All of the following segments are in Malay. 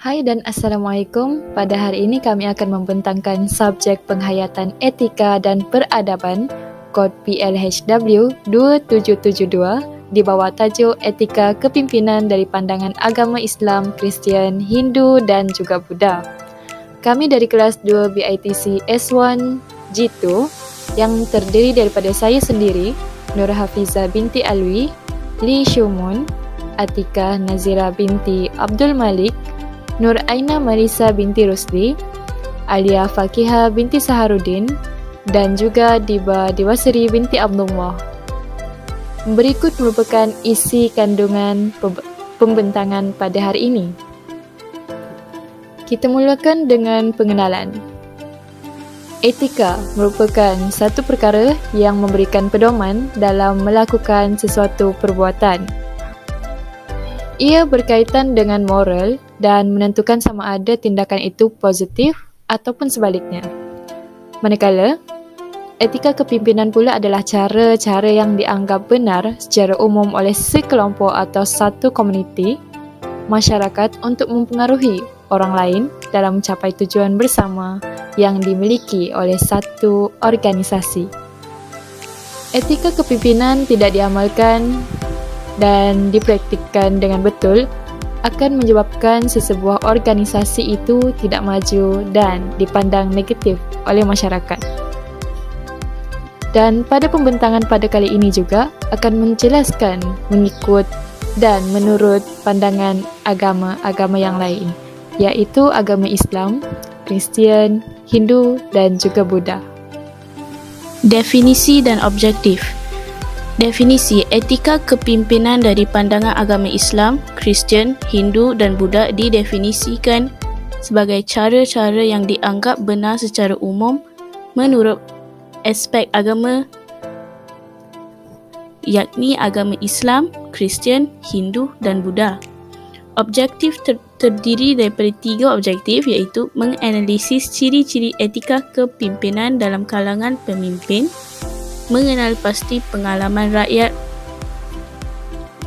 Hai dan Assalamualaikum. Pada hari ini kami akan membentangkan subjek penghayatan etika dan peradaban kod PLHW 2772 di bawah tajuk Etika Kepimpinan dari Pandangan Agama Islam, Kristian, Hindu dan juga Buddha. Kami dari kelas 2 BITC S1 G2 yang terdiri daripada saya sendiri, Nur Hafiza binti Alwi, Lee Shumun, Atika Nazira binti Abdul Malik, Nur Aina Marisa binti Rusli, Alia Fakiha binti Saharuddin, dan juga Diba Diwasiri binti Abdullah. Berikut merupakan isi kandungan pembentangan pada hari ini. Kita mulakan dengan pengenalan. Etika merupakan satu perkara yang memberikan pedoman dalam melakukan sesuatu perbuatan. Ia berkaitan dengan moral dan menentukan sama ada tindakan itu positif ataupun sebaliknya. Manakala, etika kepimpinan pula adalah cara-cara yang dianggap benar secara umum oleh sekelompok atau satu komuniti masyarakat untuk mempengaruhi orang lain dalam mencapai tujuan bersama yang dimiliki oleh satu organisasi. Etika kepimpinan tidak diamalkan dan dipraktikkan dengan betul akan menyebabkan sesebuah organisasi itu tidak maju dan dipandang negatif oleh masyarakat. Dan pada pembentangan pada kali ini juga akan menjelaskan mengikut dan menurut pandangan agama-agama yang lain, iaitu agama Islam, Kristian, Hindu dan juga Buddha. Definisi dan objektif. Definisi etika kepimpinan dari pandangan agama Islam, Kristian, Hindu dan Buddha didefinisikan sebagai cara-cara yang dianggap benar secara umum menurut aspek agama, yakni agama Islam, Kristian, Hindu dan Buddha. Objektif terdiri daripada 3 objektif, iaitu menganalisis ciri-ciri etika kepimpinan dalam kalangan pemimpin, mengenal pasti pengalaman rakyat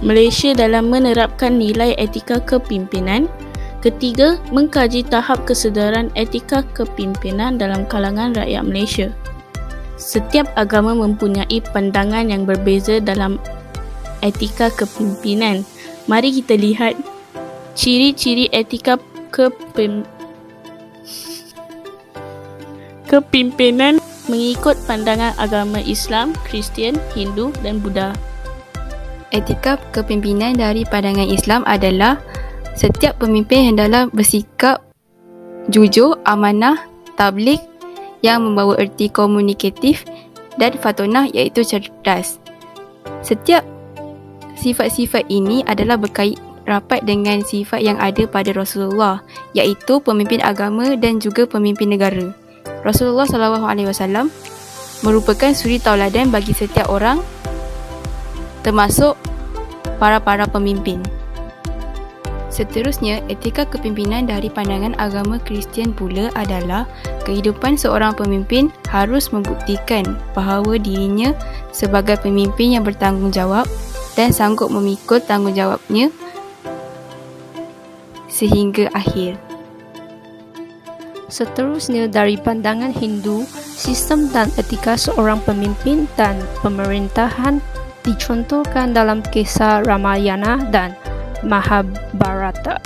Malaysia dalam menerapkan nilai etika kepimpinan. Ketiga, mengkaji tahap kesedaran etika kepimpinan dalam kalangan rakyat Malaysia. Setiap agama mempunyai pandangan yang berbeza dalam etika kepimpinan. Mari kita lihat ciri-ciri etika kepimpinan mengikut pandangan agama Islam, Kristian, Hindu dan Buddha. Etika kepimpinan dari pandangan Islam adalah setiap pemimpin hendaklah bersikap jujur, amanah, tabligh yang membawa erti komunikatif dan fatonah iaitu cerdas. Setiap sifat-sifat ini adalah berkait rapat dengan sifat yang ada pada Rasulullah, iaitu pemimpin agama dan juga pemimpin negara. Rasulullah SAW merupakan suri tauladan bagi setiap orang, termasuk para pemimpin. Seterusnya, etika kepimpinan dari pandangan agama Kristian pula adalah kehidupan seorang pemimpin harus membuktikan bahawa dirinya sebagai pemimpin yang bertanggungjawab dan sanggup memikul tanggungjawabnya sehingga akhir. Seterusnya, dari pandangan Hindu, sistem dan etika seorang pemimpin dan pemerintahan dicontohkan dalam kisah Ramayana dan Mahabharata.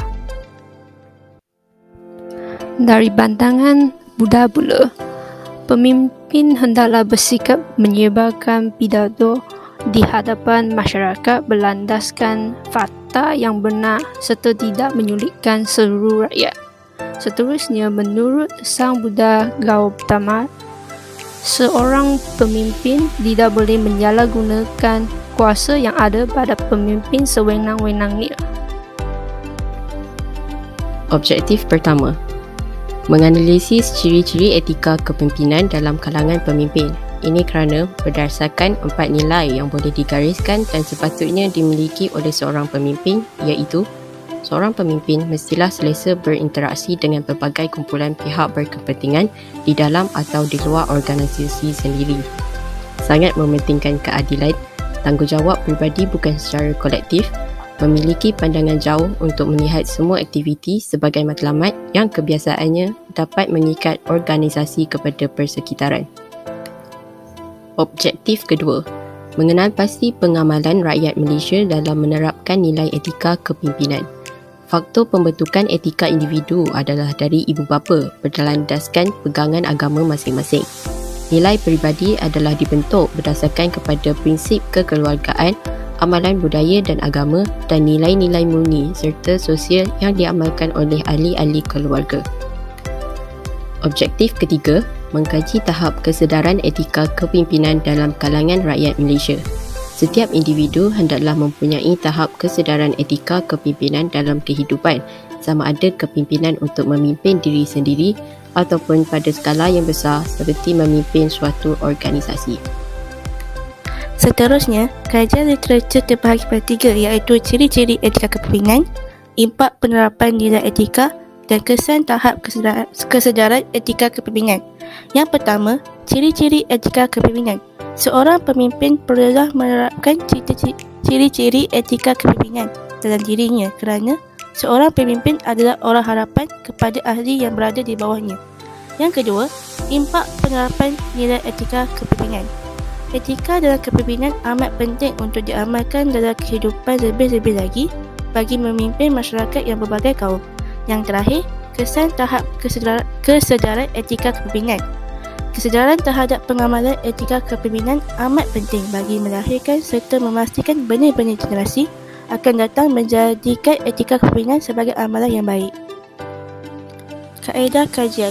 Dari pandangan Buddha pula, pemimpin hendaklah bersikap menyebarkan pidato di hadapan masyarakat berlandaskan fakta yang benar serta tidak menyulitkan seluruh rakyat. Seterusnya, menurut Sang Buddha Gautama, seorang pemimpin tidak boleh menyalahgunakan kuasa yang ada pada pemimpin sewenang-wenangnya. Objektif pertama, menganalisis ciri-ciri etika kepimpinan dalam kalangan pemimpin. Ini kerana berdasarkan 4 nilai yang boleh digariskan dan sepatutnya dimiliki oleh seorang pemimpin, iaitu seorang pemimpin mestilah selesa berinteraksi dengan pelbagai kumpulan pihak berkepentingan di dalam atau di luar organisasi sendiri. Sangat mementingkan keadilan, tanggungjawab peribadi bukan secara kolektif, memiliki pandangan jauh untuk melihat semua aktiviti sebagai matlamat yang kebiasaannya dapat mengikat organisasi kepada persekitaran. Objektif kedua, mengenal pasti pengamalan rakyat Malaysia dalam menerapkan nilai etika kepimpinan. Faktor pembentukan etika individu adalah dari ibu bapa berlandaskan pegangan agama masing-masing. Nilai peribadi adalah dibentuk berdasarkan kepada prinsip kekeluargaan, amalan budaya dan agama dan nilai-nilai murni serta sosial yang diamalkan oleh ahli-ahli keluarga. Objektif ketiga, mengkaji tahap kesedaran etika kepimpinan dalam kalangan rakyat Malaysia. Setiap individu hendaklah mempunyai tahap kesedaran etika kepimpinan dalam kehidupan, sama ada kepimpinan untuk memimpin diri sendiri ataupun pada skala yang besar seperti memimpin suatu organisasi. Seterusnya, kajian literatur terbahagi pada 3 iaitu ciri-ciri etika kepimpinan, impak penerapan nilai etika dan kesan tahap kesedaran etika kepimpinan. Yang pertama, ciri-ciri etika kepimpinan. Seorang pemimpin perlulah menerapkan ciri-ciri etika kepimpinan dalam dirinya kerana seorang pemimpin adalah orang harapan kepada ahli yang berada di bawahnya. Yang kedua, impak penerapan nilai etika kepimpinan. Etika dalam kepimpinan amat penting untuk diamalkan dalam kehidupan lebih-lebih lagi bagi memimpin masyarakat yang berbagai kaum. Yang terakhir, kesan tahap kesedaran etika kepimpinan. Kesedaran terhadap pengamalan etika kepimpinan amat penting bagi melahirkan serta memastikan benih-benih generasi akan datang menjadikan etika kepimpinan sebagai amalan yang baik. Kaedah kajian.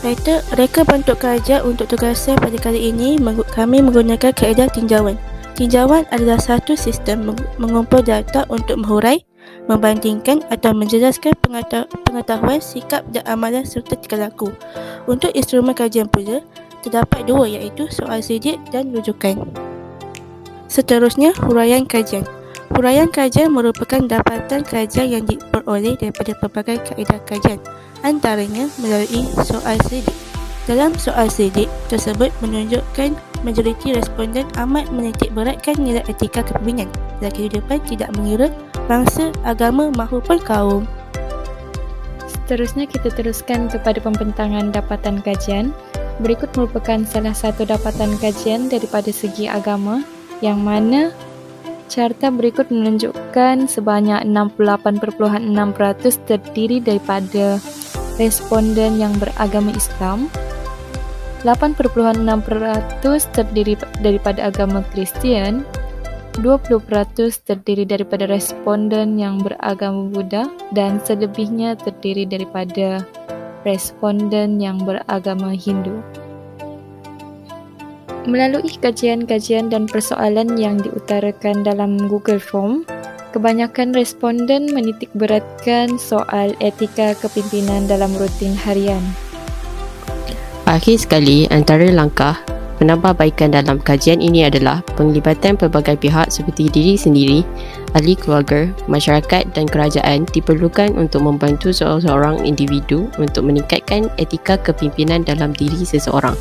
Reka bentuk kajian untuk tugasan pada kali ini kami menggunakan kaedah tinjauan. Tinjauan adalah satu sistem mengumpul data untuk menghurai, membandingkan atau menjelaskan pengetahuan, sikap dan amalan serta tingkah laku. Untuk instrumen kajian pula, terdapat 2 iaitu soal sidik dan rujukan. Seterusnya, huraian kajian. Huraian kajian merupakan dapatan kajian yang diperoleh daripada pelbagai kaedah kajian, antaranya melalui soal sidik. Dalam soal sidik tersebut menunjukkan majoriti responden amat menitik beratkan nilai etika kepimpinan dalam kehidupan tidak mengira bangsa, agama maupun kaum. Seterusnya kita teruskan kepada pembentangan dapatan kajian. Berikut merupakan salah satu dapatan kajian daripada segi agama yang mana carta berikut menunjukkan sebanyak 68.6% terdiri daripada responden yang beragama Islam, 8.6% terdiri daripada agama Kristian, 20% terdiri daripada responden yang beragama Buddha dan selebihnya terdiri daripada responden yang beragama Hindu. Melalui kajian-kajian dan persoalan yang diutarakan dalam Google Form, kebanyakan responden menitik beratkan soal etika kepimpinan dalam rutin harian. Akhir sekali, antara langkah penambahbaikan dalam kajian ini adalah penglibatan pelbagai pihak seperti diri sendiri, ahli keluarga, masyarakat dan kerajaan diperlukan untuk membantu seorang individu untuk meningkatkan etika kepimpinan dalam diri seseorang.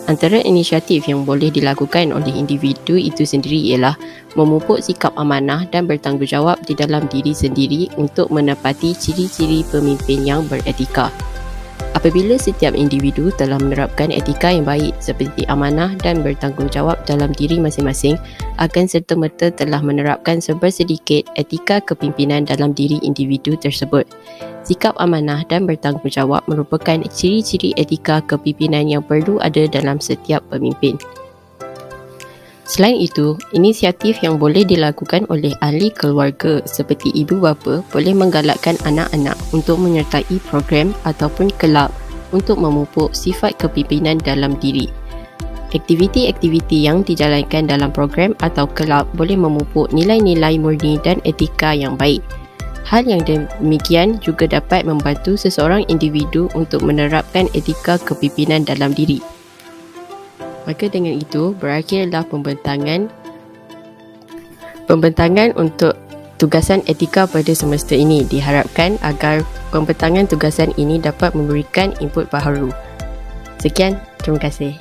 Antara inisiatif yang boleh dilakukan oleh individu itu sendiri ialah memupuk sikap amanah dan bertanggungjawab di dalam diri sendiri untuk menepati ciri-ciri pemimpin yang beretika. Apabila setiap individu telah menerapkan etika yang baik seperti amanah dan bertanggungjawab dalam diri masing-masing, akan serta-merta telah menerapkan sebersedikit etika kepimpinan dalam diri individu tersebut. Sikap amanah dan bertanggungjawab merupakan ciri-ciri etika kepimpinan yang perlu ada dalam setiap pemimpin. Selain itu, inisiatif yang boleh dilakukan oleh ahli keluarga seperti ibu bapa boleh menggalakkan anak-anak untuk menyertai program ataupun kelab untuk memupuk sifat kepimpinan dalam diri. Aktiviti-aktiviti yang dijalankan dalam program atau kelab boleh memupuk nilai-nilai murni dan etika yang baik. Hal yang demikian juga dapat membantu seseorang individu untuk menerapkan etika kepimpinan dalam diri. Maka dengan itu, berakhirlah pembentangan untuk tugasan etika pada semester ini. Diharapkan agar pembentangan tugasan ini dapat memberikan input baharu. Sekian, terima kasih.